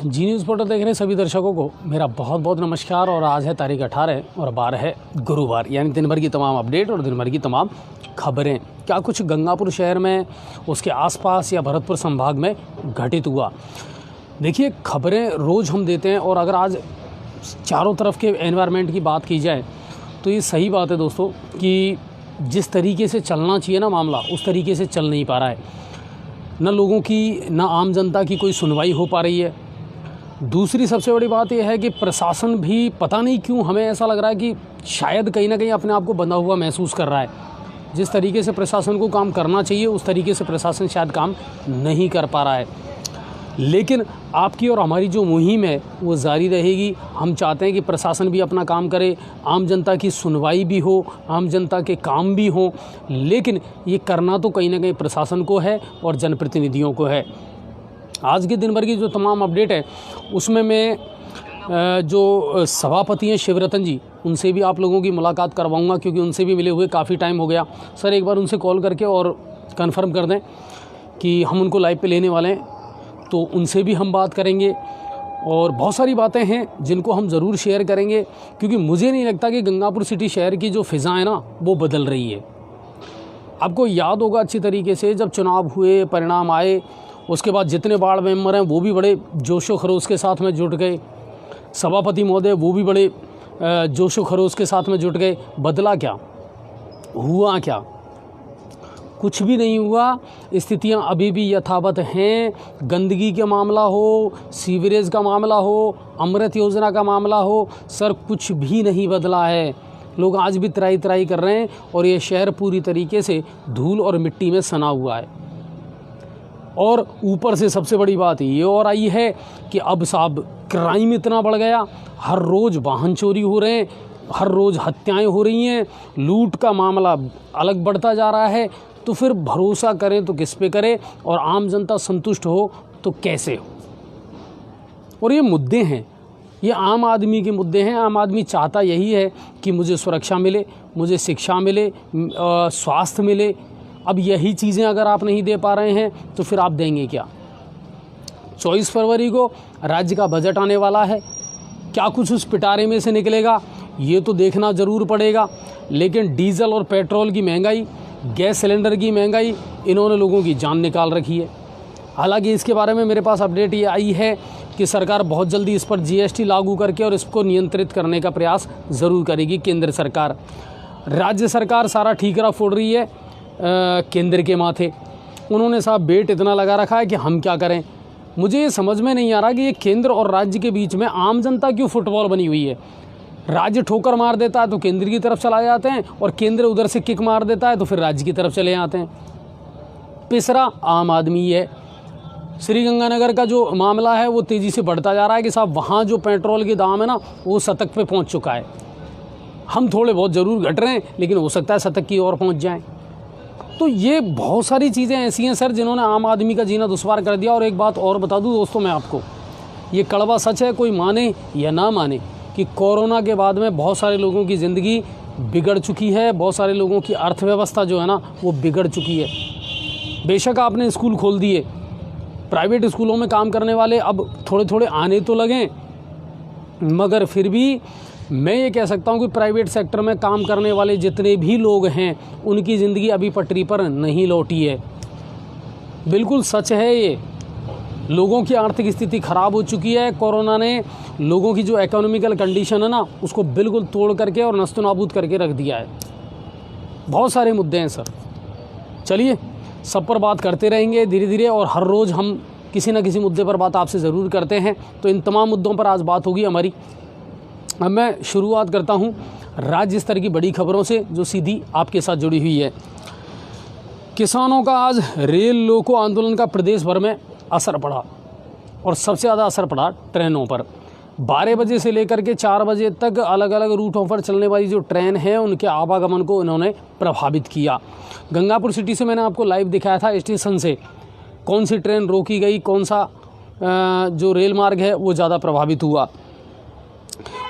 जी news portal देख रहे सभी दर्शकों को मेरा बहुत बहुत नमस्कार। और आज है तारीख 18 और बार है गुरुवार, यानी दिन भर की तमाम अपडेट और दिन भर की तमाम खबरें क्या कुछ गंगापुर शहर में, उसके आसपास या भरतपुर संभाग में घटित हुआ। देखिए, खबरें रोज़ हम देते हैं और अगर आज चारों तरफ के एनवायरनमेंट की बात की जाए तो ये सही बात है दोस्तों कि जिस तरीके से चलना चाहिए ना मामला, उस तरीके से चल नहीं पा रहा है। न लोगों की, न आम जनता की कोई सुनवाई हो पा रही है। दूसरी सबसे बड़ी बात यह है कि प्रशासन भी पता नहीं क्यों हमें ऐसा लग रहा है कि शायद कहीं ना कहीं अपने आप को बंधा हुआ महसूस कर रहा है। जिस तरीके से प्रशासन को काम करना चाहिए उस तरीके से प्रशासन शायद काम नहीं कर पा रहा है। लेकिन आपकी और हमारी जो मुहिम है वो जारी रहेगी। हम चाहते हैं कि प्रशासन भी अपना काम करे, आम जनता की सुनवाई भी हो, आम जनता के काम भी हों, लेकिन ये करना तो कहीं ना कहीं प्रशासन को है और जनप्रतिनिधियों को है। आज के दिन भर की जो तमाम अपडेट है उसमें मैं जो सभापति हैं शिवरतन जी, उनसे भी आप लोगों की मुलाकात करवाऊंगा, क्योंकि उनसे भी मिले हुए काफ़ी टाइम हो गया। सर, एक बार उनसे कॉल करके और कंफर्म कर दें कि हम उनको लाइव पे लेने वाले हैं, तो उनसे भी हम बात करेंगे। और बहुत सारी बातें हैं जिनको हम ज़रूर शेयर करेंगे, क्योंकि मुझे नहीं लगता कि गंगापुर सिटी शहर की जो फ़िज़ा है ना वो बदल रही है। आपको याद होगा अच्छी तरीके से, जब चुनाव हुए, परिणाम आए, उसके बाद जितने वार्ड मेंबर हैं वो भी बड़े जोशो खरोश के साथ में जुट गए। सभापति महोदय वो भी बड़े जोशो खरोश के साथ में जुट गए। बदला क्या? हुआ क्या? कुछ भी नहीं हुआ। स्थितियां अभी भी यथावत हैं। गंदगी का मामला हो, सीवरेज का मामला हो, अमृत योजना का मामला हो, सर कुछ भी नहीं बदला है। लोग आज भी त्राही त्राही कर रहे हैं और ये शहर पूरी तरीके से धूल और मिट्टी में सना हुआ है। और ऊपर से सबसे बड़ी बात ये और आई है कि अब साहब क्राइम इतना बढ़ गया। हर रोज़ वाहन चोरी हो रहे हैं, हर रोज़ हत्याएं हो रही हैं, लूट का मामला अलग बढ़ता जा रहा है। तो फिर भरोसा करें तो किस पे करें, और आम जनता संतुष्ट हो तो कैसे हो? और ये मुद्दे हैं, ये आम आदमी के मुद्दे हैं। आम आदमी चाहता यही है कि मुझे सुरक्षा मिले, मुझे शिक्षा मिले, स्वास्थ्य मिले। अब यही चीज़ें अगर आप नहीं दे पा रहे हैं तो फिर आप देंगे क्या? 24 फरवरी को राज्य का बजट आने वाला है। क्या कुछ उस पिटारे में से निकलेगा ये तो देखना ज़रूर पड़ेगा। लेकिन डीजल और पेट्रोल की महंगाई, गैस सिलेंडर की महंगाई, इन्होंने लोगों की जान निकाल रखी है। हालांकि इसके बारे में मेरे पास अपडेट ये आई है कि सरकार बहुत जल्दी इस पर जीएसटी लागू करके और इसको नियंत्रित करने का प्रयास ज़रूर करेगी केंद्र सरकार। राज्य सरकार सारा ठीकरा फोड़ रही है केंद्र के माथे। उन्होंने साहब बेट इतना लगा रखा है कि हम क्या करें। मुझे ये समझ में नहीं आ रहा कि ये केंद्र और राज्य के बीच में आम जनता क्यों फुटबॉल बनी हुई है। राज्य ठोकर मार देता है तो केंद्र की तरफ चला जाते हैं, और केंद्र उधर से किक मार देता है तो फिर राज्य की तरफ चले जाते हैं। पिसरा आम आदमी है। श्रीगंगानगर का जो मामला है वो तेज़ी से बढ़ता जा रहा है कि साहब वहाँ जो पेट्रोल के दाम है ना वो शतक पे पहुँच चुका है। हम थोड़े बहुत ज़रूर घट रहे हैं, लेकिन हो सकता है शतक की ओर पहुँच जाएँ। तो ये बहुत सारी चीज़ें ऐसी हैं सर जिन्होंने आम आदमी का जीना दुश्वार कर दिया। और एक बात और बता दूं दोस्तों मैं आपको, ये कड़वा सच है, कोई माने या ना माने, कि कोरोना के बाद में बहुत सारे लोगों की ज़िंदगी बिगड़ चुकी है। बहुत सारे लोगों की अर्थव्यवस्था जो है ना वो बिगड़ चुकी है। बेशक आपने स्कूल खोल दिए, प्राइवेट स्कूलों में काम करने वाले अब थोड़े थोड़े आने तो लगें, मगर फिर भी मैं ये कह सकता हूँ कि प्राइवेट सेक्टर में काम करने वाले जितने भी लोग हैं उनकी ज़िंदगी अभी पटरी पर नहीं लौटी है। बिल्कुल सच है ये। लोगों की आर्थिक स्थिति ख़राब हो चुकी है। कोरोना ने लोगों की जो इकोनॉमिकल कंडीशन है ना उसको बिल्कुल तोड़ करके और नस्तो नाबूद करके रख दिया है। बहुत सारे मुद्दे हैं सर। चलिए, सब पर बात करते रहेंगे धीरे धीरे, और हर रोज़ हम किसी न किसी मुद्दे पर बात आपसे ज़रूर करते हैं। तो इन तमाम मुद्दों पर आज बात होगी हमारी। अब मैं शुरुआत करता हूं राज्य स्तर की बड़ी खबरों से जो सीधी आपके साथ जुड़ी हुई है। किसानों का आज रेल लोको आंदोलन का प्रदेश भर में असर पड़ा, और सबसे ज़्यादा असर पड़ा ट्रेनों पर। 12 बजे से लेकर के 4 बजे तक अलग अलग रूटों पर चलने वाली जो ट्रेन है उनके आवागमन को इन्होंने प्रभावित किया। गंगापुर सिटी से मैंने आपको लाइव दिखाया था स्टेशन से कौन सी ट्रेन रोकी गई, कौन सा जो रेल मार्ग है वो ज़्यादा प्रभावित हुआ।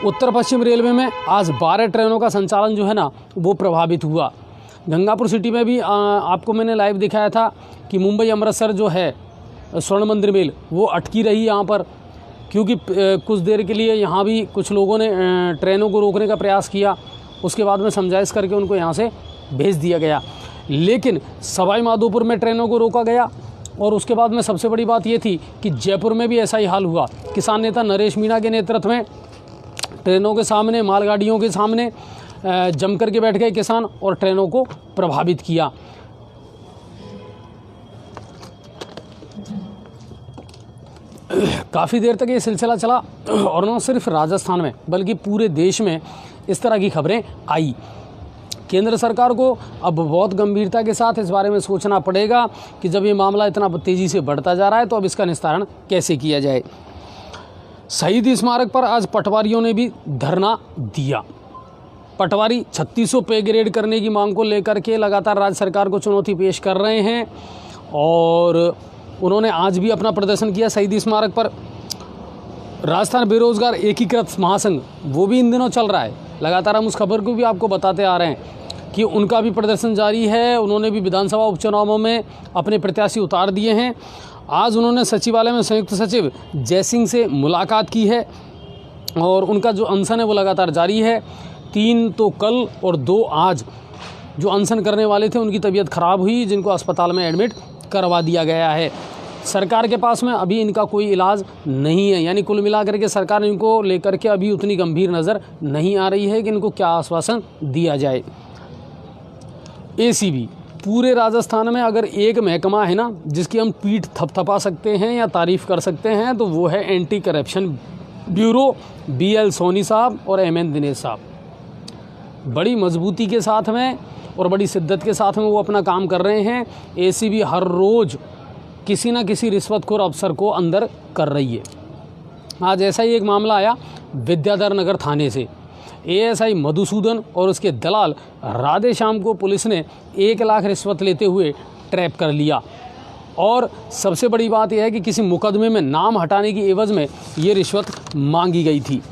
उत्तर पश्चिम रेलवे में आज 12 ट्रेनों का संचालन जो है ना वो प्रभावित हुआ। गंगापुर सिटी में भी आपको मैंने लाइव दिखाया था कि मुंबई अमृतसर जो है स्वर्ण मंदिर मेल वो अटकी रही यहाँ पर। क्योंकि कुछ देर के लिए यहाँ भी कुछ लोगों ने ट्रेनों को रोकने का प्रयास किया, उसके बाद में समझाइश करके उनको यहाँ से भेज दिया गया। लेकिन सवाई माधोपुर में ट्रेनों को रोका गया और उसके बाद में सबसे बड़ी बात ये थी कि जयपुर में भी ऐसा ही हाल हुआ। किसान नेता नरेश मीणा के नेतृत्व में ट्रेनों के सामने, मालगाड़ियों के सामने जम कर के बैठ गए किसान और ट्रेनों को प्रभावित किया। काफ़ी देर तक ये सिलसिला चला और न सिर्फ राजस्थान में बल्कि पूरे देश में इस तरह की खबरें आई। केंद्र सरकार को अब बहुत गंभीरता के साथ इस बारे में सोचना पड़ेगा कि जब ये मामला इतना तेज़ी से बढ़ता जा रहा है तो अब इसका निस्तारण कैसे किया जाए। शहीद स्मारक पर आज पटवारियों ने भी धरना दिया। पटवारी 3600 पे ग्रेड करने की मांग को लेकर के लगातार राज्य सरकार को चुनौती पेश कर रहे हैं और उन्होंने आज भी अपना प्रदर्शन किया शहीद स्मारक पर। राजस्थान बेरोजगार एकीकृत महासंघ वो भी इन दिनों चल रहा है। लगातार हम उस खबर को भी आपको बताते आ रहे हैं कि उनका भी प्रदर्शन जारी है। उन्होंने भी विधानसभा उपचुनावों में अपने प्रत्याशी उतार दिए हैं। आज उन्होंने सचिवालय में संयुक्त सचिव जयसिंह से मुलाकात की है और उनका जो अनशन है वो लगातार जारी है। 3 तो कल और 2 आज जो अनशन करने वाले थे उनकी तबीयत खराब हुई, जिनको अस्पताल में एडमिट करवा दिया गया है। सरकार के पास में अभी इनका कोई इलाज नहीं है, यानी कुल मिलाकर के सरकार इनको लेकर के अभी उतनी गंभीर नज़र नहीं आ रही है कि इनको क्या आश्वासन दिया जाए। एसीबी पूरे राजस्थान में अगर एक महकमा है ना जिसकी हम पीठ थपथपा सकते हैं या तारीफ़ कर सकते हैं तो वो है anti corruption bureau. BL Soni साहब और MN दिनेश साहब बड़ी मजबूती के साथ में और बड़ी शिद्दत के साथ में वो अपना काम कर रहे हैं। ACB हर रोज़ किसी न किसी रिश्वतखोर अफसर को अंदर कर रही है। आज ऐसा ही एक मामला आया विद्याधर नगर थाने से। ASI मधुसूदन और उसके दलाल राधे श्याम को पुलिस ने 1 लाख रिश्वत लेते हुए ट्रैप कर लिया और सबसे बड़ी बात यह है कि किसी मुकदमे में नाम हटाने की एवज में ये रिश्वत मांगी गई थी।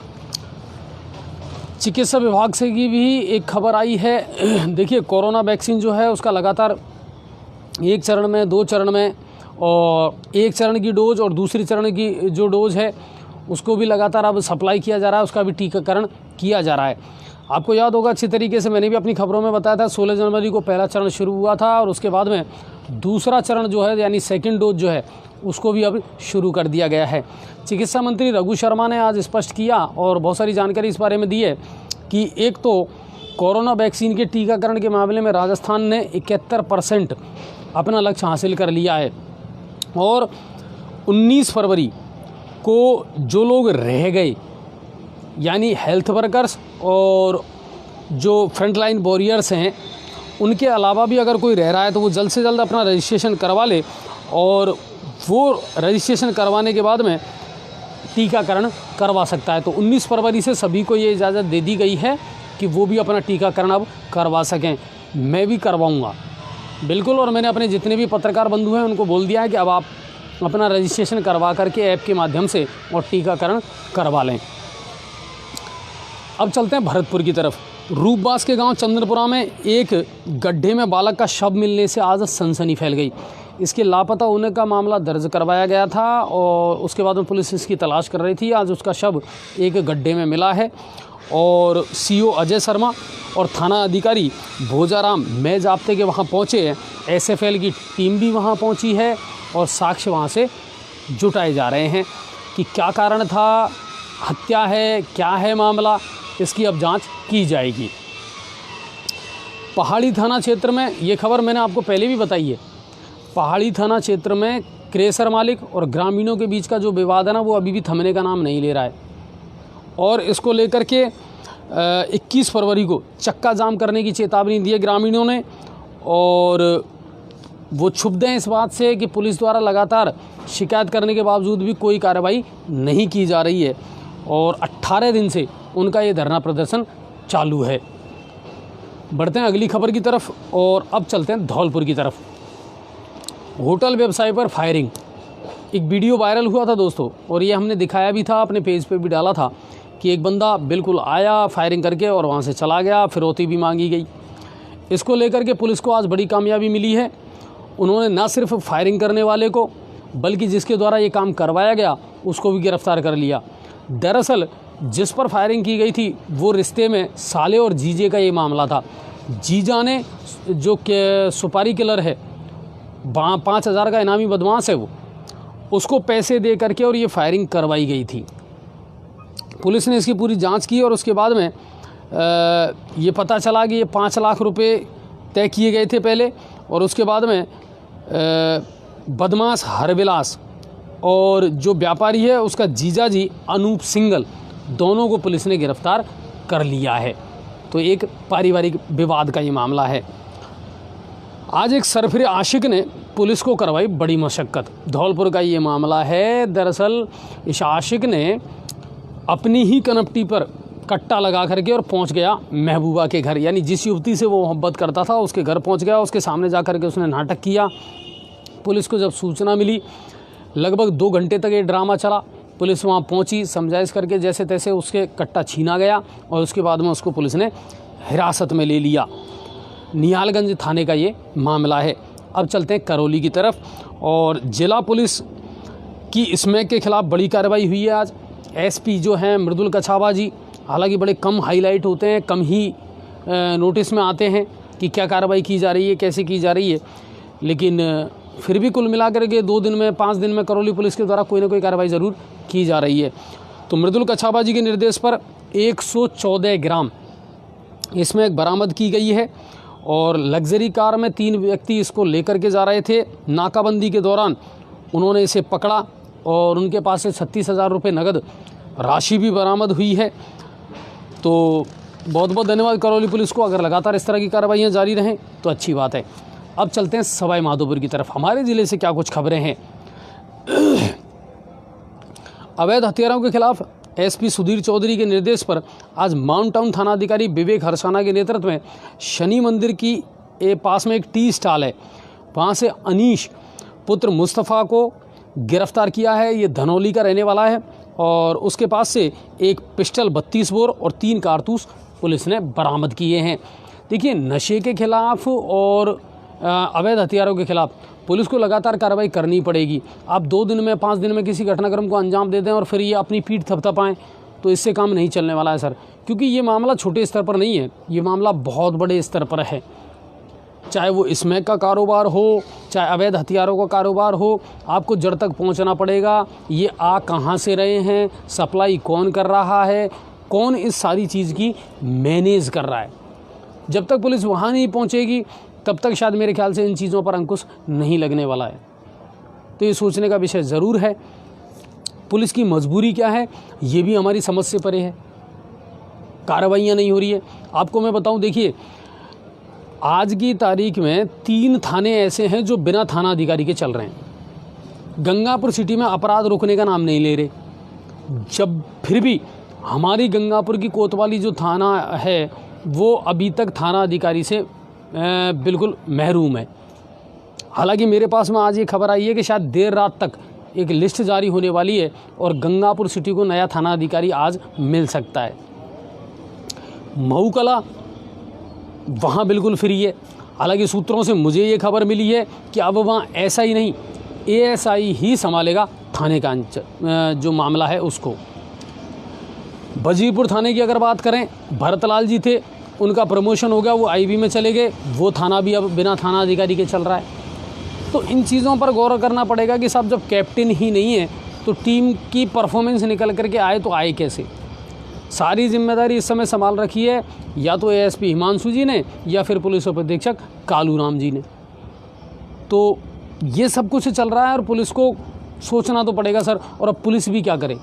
चिकित्सा विभाग से की भी एक खबर आई है। देखिए, कोरोना वैक्सीन जो है उसका लगातार 1 चरण में, 2 चरण में और 1 चरण की डोज और दूसरी चरण की जो डोज है उसको भी लगातार अब सप्लाई किया जा रहा है, उसका भी टीकाकरण किया जा रहा है। आपको याद होगा अच्छी तरीके से, मैंने भी अपनी खबरों में बताया था 16 जनवरी को पहला चरण शुरू हुआ था और उसके बाद में दूसरा चरण जो है यानी सेकंड डोज जो है उसको भी अब शुरू कर दिया गया है। चिकित्सा मंत्री रघु शर्मा ने आज स्पष्ट किया और बहुत सारी जानकारी इस बारे में दी है कि एक तो कोरोना वैक्सीन के टीकाकरण के मामले में राजस्थान ने 71% अपना लक्ष्य हासिल कर लिया है और 19 फरवरी को जो लोग रह गए यानी हेल्थ वर्कर्स और जो फ्रंटलाइन वॉरियर्स हैं उनके अलावा भी अगर कोई रह रहा है तो वो जल्द से जल्द अपना रजिस्ट्रेशन करवा ले और वो रजिस्ट्रेशन करवाने के बाद में टीकाकरण करवा सकता है। तो 19 फरवरी से सभी को ये इजाज़त दे दी गई है कि वो भी अपना टीकाकरण अब करवा सकें। मैं भी करवाऊँगा बिल्कुल, और मैंने अपने जितने भी पत्रकार बंधु हैं उनको बोल दिया है कि अब आप अपना रजिस्ट्रेशन करवा करके ऐप के माध्यम से और टीकाकरण करवा लें। अब चलते हैं भरतपुर की तरफ। रूपबास के गांव चंद्रपुरा में एक गड्ढे में बालक का शव मिलने से आज सनसनी फैल गई। इसके लापता होने का मामला दर्ज करवाया गया था और उसके बाद में पुलिस इसकी तलाश कर रही थी। आज उसका शव एक गड्ढे में मिला है और CO अजय शर्मा और थाना अधिकारी भोजाराम मैं जाप्ते के वहाँ पहुँचे हैं। SFL की टीम भी वहाँ पहुँची है और साक्ष्य वहाँ से जुटाए जा रहे हैं कि क्या कारण था, हत्या है, क्या है मामला, इसकी अब जांच की जाएगी। पहाड़ी थाना क्षेत्र में ये खबर मैंने आपको पहले भी बताई है। पहाड़ी थाना क्षेत्र में क्रेशर मालिक और ग्रामीणों के बीच का जो विवाद है ना वो अभी भी थमने का नाम नहीं ले रहा है और इसको लेकर के 21 फरवरी को चक्का जाम करने की चेतावनी दी है ग्रामीणों ने और वो क्षुब्ध हैं इस बात से कि पुलिस द्वारा लगातार शिकायत करने के बावजूद भी कोई कार्रवाई नहीं की जा रही है और 18 दिन से उनका ये धरना प्रदर्शन चालू है। बढ़ते हैं अगली खबर की तरफ और अब चलते हैं धौलपुर की तरफ। होटल व्यवसाय पर फायरिंग, एक वीडियो वायरल हुआ था दोस्तों और ये हमने दिखाया भी था, अपने पेज पे भी डाला था कि एक बंदा बिल्कुल आया फायरिंग करके और वहाँ से चला गया, फिरौती भी मांगी गई। इसको लेकर के पुलिस को आज बड़ी कामयाबी मिली है। उन्होंने न सिर्फ फायरिंग करने वाले को बल्कि जिसके द्वारा ये काम करवाया गया उसको भी गिरफ्तार कर लिया। दरअसल जिस पर फायरिंग की गई थी वो रिश्ते में साले और जीजे का ये मामला था। जीजा ने, जो कि सुपारी किलर है, 5,000 का इनामी बदमाश है, वो उसको पैसे दे करके और ये फायरिंग करवाई गई थी। पुलिस ने इसकी पूरी जांच की और उसके बाद में ये पता चला कि ये 5 लाख रुपए तय किए गए थे पहले, और उसके बाद में बदमाश हरविलास और जो व्यापारी है उसका जीजा जी अनूप सिंगल, दोनों को पुलिस ने गिरफ्तार कर लिया है। तो एक पारिवारिक विवाद का ये मामला है। आज एक सरफिरे आशिक ने पुलिस को करवाई बड़ी मशक्क़त। धौलपुर का ये मामला है। दरअसल इस आशिक ने अपनी ही कनपटी पर कट्टा लगा करके और पहुंच गया महबूबा के घर, यानी जिस युवती से वो मोहब्बत करता था उसके घर पहुंच गया। उसके सामने जा करके उसने नाटक किया। पुलिस को जब सूचना मिली, लगभग 2 घंटे तक ये ड्रामा चला। पुलिस वहाँ पहुँची, समझाइश करके जैसे तैसे उसके कट्टा छीना गया और उसके बाद में उसको पुलिस ने हिरासत में ले लिया। निहालगंज थाने का ये मामला है। अब चलते हैं करौली की तरफ, और जिला पुलिस की स्मैक के खिलाफ बड़ी कार्रवाई हुई है आज। एसपी जो हैं मृदुल कछावा जी, हालांकि बड़े कम हाईलाइट होते हैं, कम ही नोटिस में आते हैं कि क्या कार्रवाई की जा रही है, कैसे की जा रही है, लेकिन फिर भी कुल मिलाकर के 2 दिन में 5 दिन में करौली पुलिस के द्वारा कोई ना कोई कार्रवाई ज़रूर की जा रही है। तो मृदुल कछावा जी के निर्देश पर 114 ग्राम इसमें बरामद की गई है, और लग्जरी कार में 3 व्यक्ति इसको लेकर के जा रहे थे। नाकाबंदी के दौरान उन्होंने इसे पकड़ा और उनके पास से 36,000 रुपये नगद राशि भी बरामद हुई है। तो बहुत बहुत धन्यवाद करौली पुलिस को। अगर लगातार इस तरह की कार्रवाइयाँ जारी रहें तो अच्छी बात है। अब चलते हैं सवाई माधोपुर की तरफ। हमारे ज़िले से क्या कुछ खबरें हैं। अवैध हथियारों के खिलाफ एसपी सुधीर चौधरी के निर्देश पर आज माउंट टाउन थानाधिकारी विवेक हरसाना के नेतृत्व में शनि मंदिर की पास में एक टी स्टॉल है, वहाँ से अनीश पुत्र मुस्तफ़ा को गिरफ्तार किया है। ये धनौली का रहने वाला है, और उसके पास से एक पिस्टल 32 बोर और 3 कारतूस पुलिस ने बरामद किए हैं। देखिए, नशे के खिलाफ और अवैध हथियारों के खिलाफ पुलिस को लगातार कार्रवाई करनी पड़ेगी। आप 2 दिन में 5 दिन में किसी घटनाक्रम को अंजाम दे दें और फिर ये अपनी पीठ थपथपाएं, तो इससे काम नहीं चलने वाला है सर, क्योंकि ये मामला छोटे स्तर पर नहीं है, ये मामला बहुत बड़े स्तर पर है। चाहे वो स्मैक का कारोबार हो, चाहे अवैध हथियारों का कारोबार हो, आपको जड़ तक पहुंचना पड़ेगा। ये आ कहाँ से रहे हैं, सप्लाई कौन कर रहा है, कौन इस सारी चीज़ की मैनेज कर रहा है। जब तक पुलिस वहाँ नहीं पहुँचेगी तब तक शायद मेरे ख्याल से इन चीज़ों पर अंकुश नहीं लगने वाला है। तो ये सोचने का विषय ज़रूर है। पुलिस की मजबूरी क्या है, ये भी हमारी समझ से परे है। कार्रवाइयाँ नहीं हो रही है। आपको मैं बताऊँ, देखिए, आज की तारीख में 3 थाने ऐसे हैं जो बिना थाना अधिकारी के चल रहे हैं। गंगापुर सिटी में अपराध रुकने का नाम नहीं ले रहे, जब फिर भी हमारी गंगापुर की कोतवाली जो थाना है वो अभी तक थाना अधिकारी से बिल्कुल महरूम है। हालांकि मेरे पास में आज ये खबर आई है कि शायद देर रात तक एक लिस्ट जारी होने वाली है और गंगापुर सिटी को नया थाना अधिकारी आज मिल सकता है। महू कला वहाँ बिल्कुल फ्री है। हालांकि सूत्रों से मुझे ये खबर मिली है कि अब वहाँ ऐसा ही नहीं, एएसआई ही संभालेगा थाने का जो मामला है उसको। बजीरपुर थाने की अगर बात करें, भरतलाल जी थे, उनका प्रमोशन हो गया, वो आईबी में चले गए, वो थाना भी अब बिना थाना अधिकारी के चल रहा है। तो इन चीज़ों पर गौर करना पड़ेगा कि साहब जब कैप्टन ही नहीं है तो टीम की परफॉर्मेंस निकल करके आए तो आए कैसे। सारी जिम्मेदारी इस समय संभाल रखी है या तो एएसपी हिमांशु जी ने या फिर पुलिस उप अधीक्षक कालूराम जी ने। तो ये सब कुछ चल रहा है और पुलिस को सोचना तो पड़ेगा सर। और अब पुलिस भी क्या करे।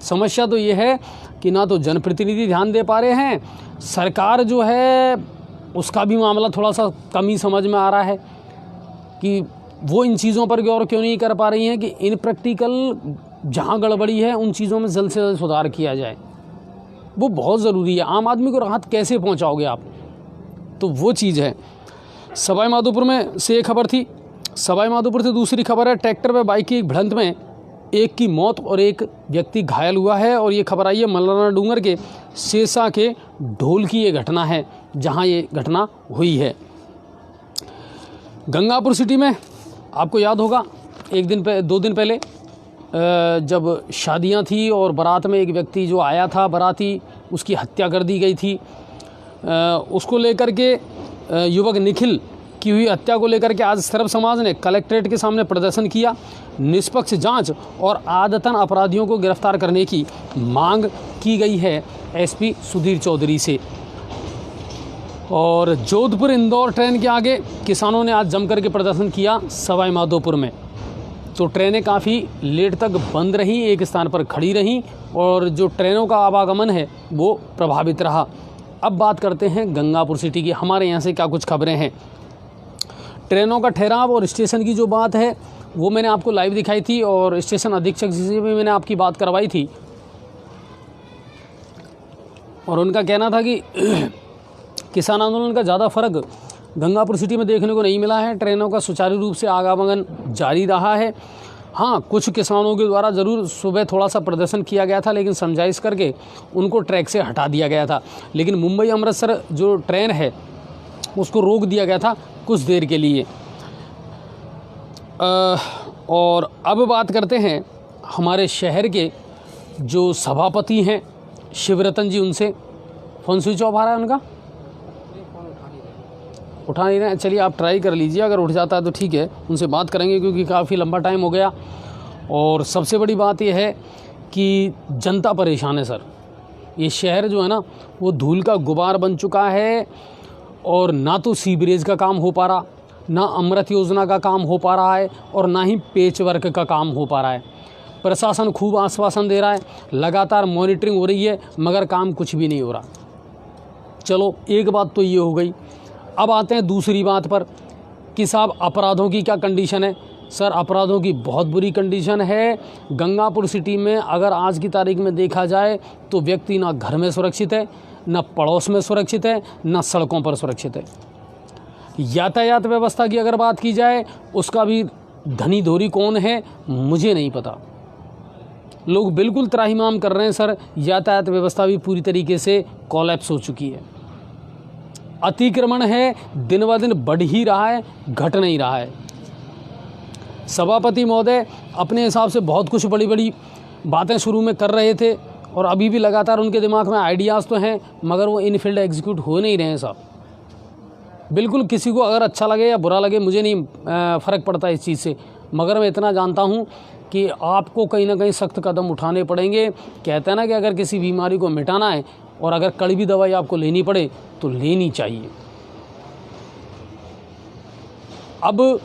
समस्या तो ये है कि ना तो जनप्रतिनिधि ध्यान दे पा रहे हैं, सरकार जो है उसका भी मामला थोड़ा सा कम ही समझ में आ रहा है कि वो इन चीज़ों पर गौर क्यों नहीं कर पा रही हैं कि इन प्रैक्टिकल जहाँ गड़बड़ी है उन चीज़ों में जल्द से जल्द सुधार किया जाए। वो बहुत ज़रूरी है। आम आदमी को राहत कैसे पहुँचाओगे आप, तो वो चीज़ है। सवाई माधोपुर में से एक खबर थी। सवाई माधोपुर से दूसरी खबर है, ट्रैक्टर व बाइक की एक भिड़ंत में एक की मौत और एक व्यक्ति घायल हुआ है। और ये खबर आई है मल्लाना डूंगर के सेसा के ढोल की ये घटना है जहां ये घटना हुई है। गंगापुर सिटी में आपको याद होगा 2 दिन पहले जब शादियां थी और बारात में एक व्यक्ति जो आया था बाराती, उसकी हत्या कर दी गई थी। उसको लेकर के युवक निखिल की हुई हत्या को लेकर के आज सर्व समाज ने कलेक्ट्रेट के सामने प्रदर्शन किया। निष्पक्ष जांच और आदतन अपराधियों को गिरफ्तार करने की मांग की गई है एसपी सुधीर चौधरी से। और जोधपुर इंदौर ट्रेन के आगे किसानों ने आज जमकर के प्रदर्शन किया सवाई माधोपुर में। तो ट्रेनें काफ़ी लेट तक बंद रहीं, एक स्थान पर खड़ी रहीं और जो ट्रेनों का आवागमन है वो प्रभावित रहा। अब बात करते हैं गंगापुर सिटी की, हमारे यहाँ से क्या कुछ खबरें हैं। ट्रेनों का ठहराव और स्टेशन की जो बात है वो मैंने आपको लाइव दिखाई थी और स्टेशन अधीक्षक जी से भी मैंने आपकी बात करवाई थी और उनका कहना था कि किसान आंदोलन का ज़्यादा फर्क गंगापुर सिटी में देखने को नहीं मिला है। ट्रेनों का सुचारू रूप से आवागमन जारी रहा है। हाँ, कुछ किसानों के द्वारा ज़रूर सुबह थोड़ा सा प्रदर्शन किया गया था, लेकिन समझाइश करके उनको ट्रैक से हटा दिया गया था। लेकिन मुंबई अमृतसर जो ट्रेन है उसको रोक दिया गया था कुछ देर के लिए। और अब बात करते हैं हमारे शहर के जो सभापति हैं शिवरतन जी, उनसे। फ़ोन स्विच ऑफ आ रहा है उनका, उठा नहीं रहे हैं। चलिए आप ट्राई कर लीजिए, अगर उठ जाता है तो ठीक है, उनसे बात करेंगे क्योंकि काफ़ी लंबा टाइम हो गया। और सबसे बड़ी बात यह है कि जनता परेशान है सर। ये शहर जो है ना वो धूल का गुबार बन चुका है और ना तो सीवरेज का काम हो पा रहा, ना अमृत योजना का काम हो पा रहा है और ना ही पेच वर्क का काम हो पा रहा है। प्रशासन खूब आश्वासन दे रहा है, लगातार मॉनिटरिंग हो रही है, मगर काम कुछ भी नहीं हो रहा। चलो एक बात तो ये हो गई। अब आते हैं दूसरी बात पर कि साहब अपराधों की क्या कंडीशन है। सर अपराधों की बहुत बुरी कंडीशन है गंगापुर सिटी में। अगर आज की तारीख में देखा जाए तो व्यक्ति ना घर में सुरक्षित है, ना पड़ोस में सुरक्षित है, ना सड़कों पर सुरक्षित है। यातायात व्यवस्था की अगर बात की जाए उसका भी धनी धोरी कौन है मुझे नहीं पता। लोग बिल्कुल त्राहिमाम कर रहे हैं सर। यातायात व्यवस्था भी पूरी तरीके से कोलैप्स हो चुकी है। अतिक्रमण है दिन ब दिन बढ़ ही रहा है, घट नहीं रहा है। सभापति महोदय अपने हिसाब से बहुत कुछ बड़ी बड़ी बातें शुरू में कर रहे थे और अभी भी लगातार उनके दिमाग में आइडियाज़ तो हैं, मगर वो इन फील्ड एग्जीक्यूट हो नहीं रहे हैं साहब। बिल्कुल किसी को अगर अच्छा लगे या बुरा लगे मुझे नहीं फ़र्क पड़ता इस चीज़ से, मगर मैं इतना जानता हूँ कि आपको कहीं ना कहीं सख्त कदम उठाने पड़ेंगे। कहते हैं ना कि अगर किसी बीमारी को मिटाना है और अगर कड़वी दवाई आपको लेनी पड़े तो लेनी चाहिए। अब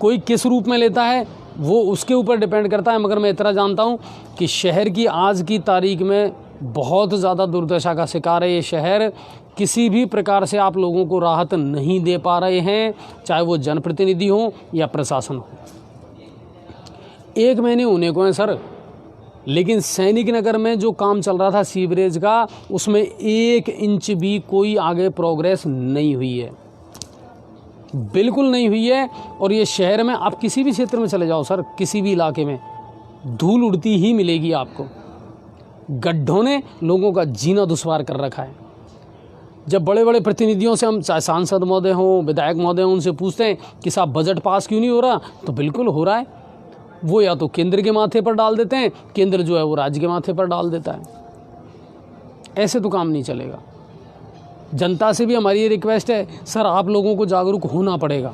कोई किस रूप में लेता है वो उसके ऊपर डिपेंड करता है, मगर मैं इतना जानता हूँ कि शहर की आज की तारीख में बहुत ज़्यादा दुर्दशा का शिकार है ये शहर। किसी भी प्रकार से आप लोगों को राहत नहीं दे पा रहे हैं, चाहे वो जनप्रतिनिधि हो या प्रशासन हो। 1 महीने होने को है सर, लेकिन सैनिक नगर में जो काम चल रहा था सीवरेज का, उसमें 1 इंच भी कोई आगे प्रोग्रेस नहीं हुई है, बिल्कुल नहीं हुई है। और ये शहर में आप किसी भी क्षेत्र में चले जाओ सर, किसी भी इलाके में धूल उड़ती ही मिलेगी आपको। गड्ढों ने लोगों का जीना दुश्वार कर रखा है। जब बड़े बड़े प्रतिनिधियों से हम, चाहे सांसद महोदय हों, विधायक महोदय हों, उनसे पूछते हैं कि साहब बजट पास क्यों नहीं हो रहा, तो बिल्कुल हो रहा है। वो या तो केंद्र के माथे पर डाल देते हैं, केंद्र जो है वो राज्य के माथे पर डाल देता है। ऐसे तो काम नहीं चलेगा। जनता से भी हमारी ये रिक्वेस्ट है सर, आप लोगों को जागरूक होना पड़ेगा।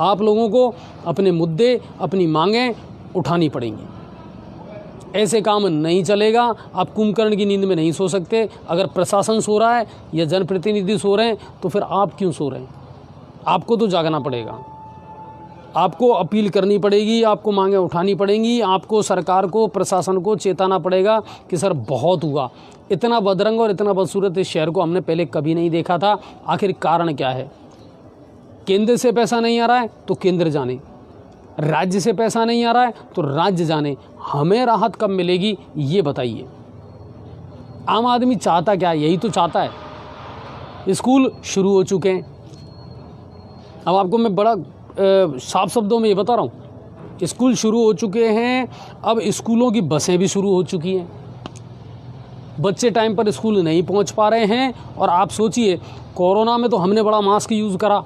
आप लोगों को अपने मुद्दे, अपनी मांगें उठानी पड़ेंगी। ऐसे काम नहीं चलेगा। आप कुंभकर्ण की नींद में नहीं सो सकते। अगर प्रशासन सो रहा है या जनप्रतिनिधि सो रहे हैं तो फिर आप क्यों सो रहे हैं? आपको तो जागना पड़ेगा, आपको अपील करनी पड़ेगी, आपको मांगें उठानी पड़ेंगी, आपको सरकार को, प्रशासन को चेताना पड़ेगा कि सर बहुत हुआ। इतना बदरंग और इतना बदसूरत इस शहर को हमने पहले कभी नहीं देखा था। आखिर कारण क्या है? केंद्र से पैसा नहीं आ रहा है तो केंद्र जाने, राज्य से पैसा नहीं आ रहा है तो राज्य जाने। हमें राहत कब मिलेगी ये बताइए। आम आदमी चाहता क्या है? यही तो चाहता है। स्कूल शुरू हो चुके हैं। अब आपको मैं बड़ा साफ शब्दों में ये बता रहा हूँ, स्कूल शुरू हो चुके हैं। अब स्कूलों की बसें भी शुरू हो चुकी हैं। बच्चे टाइम पर स्कूल नहीं पहुँच पा रहे हैं। और आप सोचिए, कोरोना में तो हमने बड़ा मास्क यूज़ करा,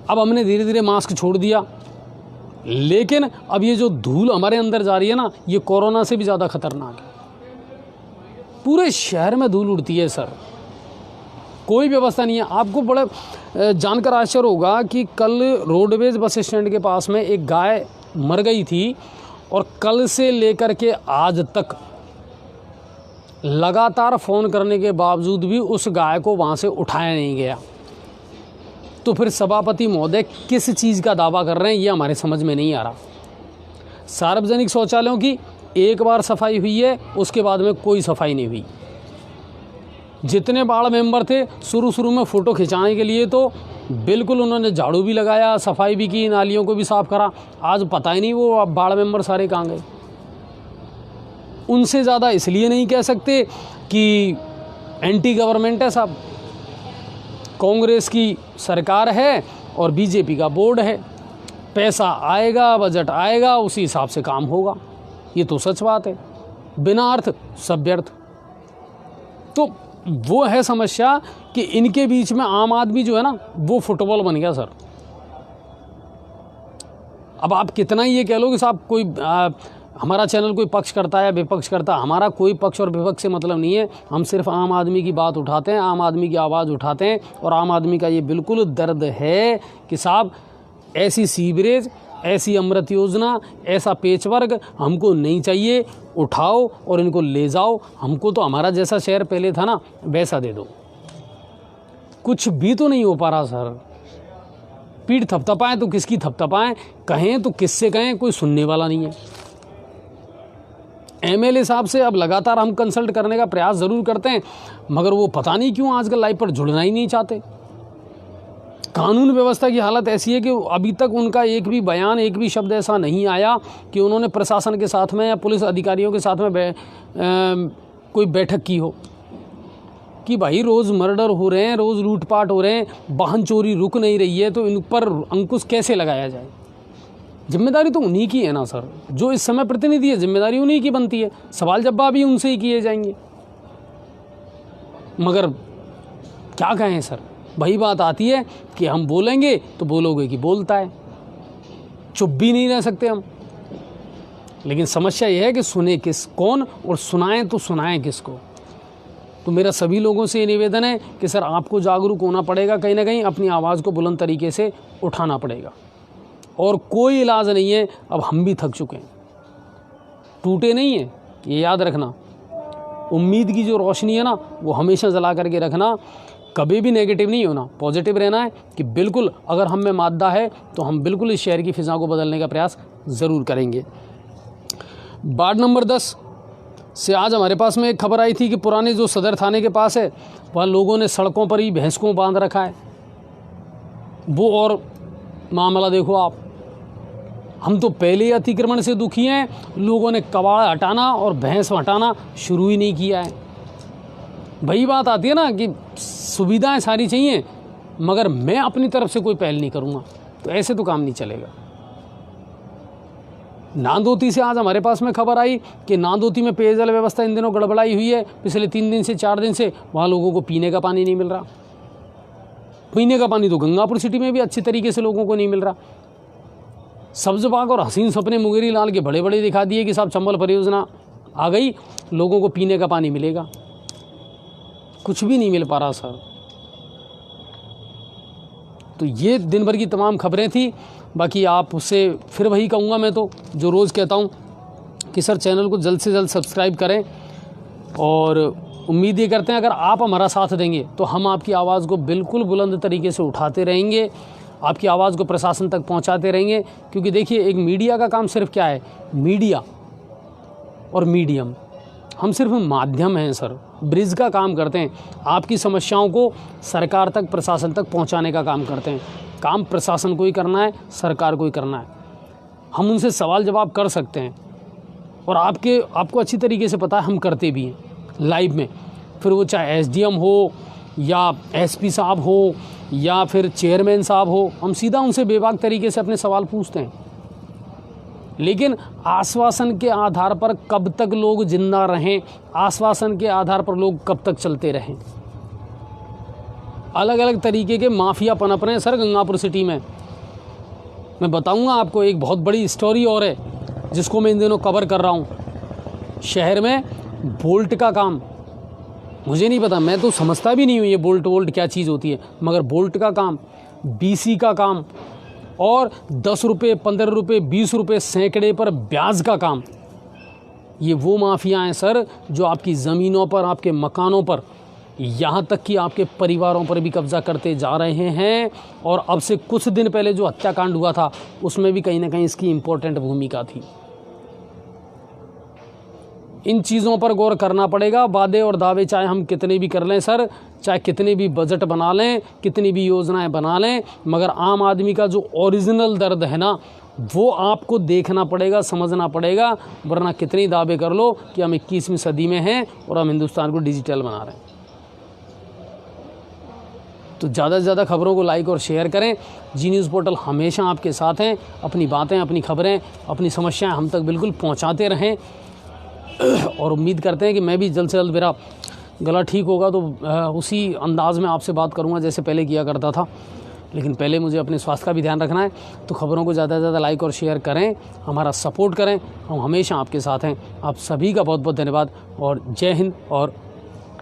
अब हमने धीरे धीरे मास्क छोड़ दिया। लेकिन अब ये जो धूल हमारे अंदर जा रही है ना, ये कोरोना से भी ज़्यादा खतरनाक है। पूरे शहर में धूल उड़ती है सर, कोई व्यवस्था नहीं है। आपको बड़े जानकर आश्चर्य होगा कि कल रोडवेज बस स्टैंड के पास में एक गाय मर गई थी और कल से लेकर के आज तक लगातार फ़ोन करने के बावजूद भी उस गाय को वहाँ से उठाया नहीं गया। तो फिर सभापति महोदय किस चीज़ का दावा कर रहे हैं, ये हमारे समझ में नहीं आ रहा। सार्वजनिक शौचालयों की एक बार सफाई हुई है, उसके बाद में कोई सफाई नहीं हुई। जितने वार्ड मेंबर थे शुरू में फ़ोटो खिंचाने के लिए तो बिल्कुल उन्होंने झाड़ू भी लगाया, सफाई भी की, नालियों को भी साफ़ करा। आज पता ही नहीं वो वार्ड मेंबर सारे कहाँ गए। उनसे ज़्यादा इसलिए नहीं कह सकते कि एंटी गवर्नमेंट है साहब, कांग्रेस की सरकार है और बीजेपी का बोर्ड है। पैसा आएगा, बजट आएगा, उसी हिसाब से काम होगा। ये तो सच बात है, बिना अर्थ सब व्यर्थ। तो वो है समस्या कि इनके बीच में आम आदमी जो है ना, वो फुटबॉल बन गया सर। अब आप कितना ही ये कह लो कि साहब कोई हमारा चैनल कोई पक्ष करता है या विपक्ष करता है, हमारा कोई पक्ष और विपक्ष से मतलब नहीं है। हम सिर्फ आम आदमी की बात उठाते हैं, आम आदमी की आवाज़ उठाते हैं। और आम आदमी का ये बिल्कुल दर्द है कि साहब ऐसी सीवरेज, ऐसी अमृत योजना, ऐसा पेचवर्क हमको नहीं चाहिए। उठाओ और इनको ले जाओ। हमको तो हमारा जैसा शहर पहले था ना, वैसा दे दो। कुछ भी तो नहीं हो पा रहा सर। पीठ थपथपाएं तो किसकी थपथपाएं, कहें तो किससे कहें, कोई सुनने वाला नहीं है। एमएलए साहब से अब लगातार हम कंसल्ट करने का प्रयास ज़रूर करते हैं, मगर वो पता नहीं क्यों आजकल लाइव पर जुड़ना ही नहीं चाहते। कानून व्यवस्था की हालत ऐसी है कि अभी तक उनका एक भी बयान, एक भी शब्द ऐसा नहीं आया कि उन्होंने प्रशासन के साथ में या पुलिस अधिकारियों के साथ में कोई बैठक की हो कि भाई रोज़ मर्डर हो रहे हैं, रोज़ लूटपाट हो रहे हैं, वाहन चोरी रुक नहीं रही है, तो इन पर अंकुश कैसे लगाया जाए। जिम्मेदारी तो उन्हीं की है ना सर, जो इस समय प्रतिनिधि है, जिम्मेदारी उन्हीं की बनती है। सवाल जवाब भी उनसे ही किए जाएंगे। मगर क्या कहें सर, वही बात आती है कि हम बोलेंगे तो बोलोगे कि बोलता है, चुप भी नहीं रह सकते हम। लेकिन समस्या यह है कि सुने किस कौन और सुनाएं तो सुनाएं किसको। तो मेरा सभी लोगों से ये निवेदन है कि सर आपको जागरूक होना पड़ेगा, कहीं ना कहीं अपनी आवाज़ को बुलंद तरीके से उठाना पड़ेगा। और कोई इलाज नहीं है, अब हम भी थक चुके हैं, टूटे नहीं हैं, ये याद रखना। उम्मीद की जो रोशनी है ना, वो हमेशा जला करके रखना, कभी भी नेगेटिव नहीं होना, पॉजिटिव रहना है कि बिल्कुल अगर हम में मादा है तो हम बिल्कुल इस शहर की फिज़ा को बदलने का प्रयास ज़रूर करेंगे। वार्ड नंबर 10 से आज हमारे पास में एक खबर आई थी कि पुराने जो सदर थाने के पास है, वहाँ लोगों ने सड़कों पर ही भैंस को बांध रखा है। वो और मामला देखो आप, हम तो पहले ही अतिक्रमण से दुखी हैं, लोगों ने कबाड़ हटाना और भैंस हटाना शुरू ही नहीं किया है। वही बात आती है ना कि सुविधाएं सारी चाहिए, मगर मैं अपनी तरफ से कोई पहल नहीं करूँगा, तो ऐसे तो काम नहीं चलेगा। नांदोती से आज हमारे पास में खबर आई कि नांदोती में पेयजल व्यवस्था इन दिनों गड़बड़ाई हुई है। पिछले 3 दिन से 4 दिन से वहाँ लोगों को पीने का पानी नहीं मिल रहा। पीने का पानी तो गंगापुर सिटी में भी अच्छी तरीके से लोगों को नहीं मिल रहा। सब्ज बाग और हसीन सपने मुंगेरी लाल के बड़े बड़े दिखा दिए कि साहब चंबल परियोजना आ गई, लोगों को पीने का पानी मिलेगा। कुछ भी नहीं मिल पा रहा सर। तो ये दिन भर की तमाम खबरें थी। बाकी आपसे फिर वही कहूँगा मैं तो, जो रोज़ कहता हूँ कि सर चैनल को जल्द से जल्द सब्सक्राइब करें। और उम्मीद ये करते हैं अगर आप हमारा साथ देंगे तो हम आपकी आवाज़ को बिल्कुल बुलंद तरीके से उठाते रहेंगे, आपकी आवाज़ को प्रशासन तक पहुंचाते रहेंगे। क्योंकि देखिए, एक मीडिया का काम सिर्फ क्या है, मीडिया और मीडियम, हम सिर्फ माध्यम हैं सर, ब्रिज का काम करते हैं। आपकी समस्याओं को सरकार तक, प्रशासन तक पहुंचाने का काम करते हैं। काम प्रशासन को ही करना है, सरकार को ही करना है। हम उनसे सवाल जवाब कर सकते हैं और आपको अच्छी तरीके से पता है हम करते भी हैं लाइव में। फिर वो चाहे एसडीएम हो या एसपी साहब हो या फिर चेयरमैन साहब हो, हम सीधा उनसे बेबाक तरीके से अपने सवाल पूछते हैं। लेकिन आश्वासन के आधार पर कब तक लोग जिंदा रहें, आश्वासन के आधार पर लोग कब तक चलते रहें। अलग अलग तरीके के माफिया पनप रहे हैं सर गंगापुर सिटी में। मैं बताऊंगा आपको एक बहुत बड़ी स्टोरी और है जिसको मैं इन दिनों कवर कर रहा हूँ। शहर में बोल्ट का काम, मुझे नहीं पता, मैं तो समझता भी नहीं हूँ ये बोल्ट क्या चीज़ होती है, मगर बोल्ट का काम, बीसी का काम और 10 रुपये 15 रुपये 20 रुपये सैकड़े पर ब्याज का काम, ये वो माफिया हैं सर जो आपकी ज़मीनों पर, आपके मकानों पर, यहाँ तक कि आपके परिवारों पर भी कब्जा करते जा रहे हैं। और अब से कुछ दिन पहले जो हत्याकांड हुआ था उसमें भी कहीं ना कहीं इसकी इम्पोर्टेंट भूमिका थी। इन चीज़ों पर गौर करना पड़ेगा। वादे और दावे चाहे हम कितने भी कर लें सर, चाहे कितने भी बजट बना लें, कितनी भी योजनाएं बना लें, मगर आम आदमी का जो ओरिजिनल दर्द है ना, वो आपको देखना पड़ेगा, समझना पड़ेगा। वरना कितने दावे कर लो कि हम 21वीं सदी में हैं और हम हिंदुस्तान को डिजिटल बना रहे हैं। तो ज़्यादा से ज़्यादा खबरों को लाइक और शेयर करें। जी न्यूज़ पोर्टल हमेशा आपके साथ हैं। अपनी बातें, अपनी खबरें, अपनी समस्याएं हम तक बिल्कुल पहुंचाते रहें और उम्मीद करते हैं कि मैं भी जल्द से जल्द, मेरा गला ठीक होगा तो उसी अंदाज़ में आपसे बात करूंगा जैसे पहले किया करता था। लेकिन पहले मुझे अपने स्वास्थ्य का भी ध्यान रखना है। तो खबरों को ज़्यादा से ज़्यादा लाइक और शेयर करें, हमारा सपोर्ट करें। हम हमेशा आपके साथ हैं। आप सभी का बहुत बहुत धन्यवाद और जय हिंद और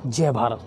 जय भारत।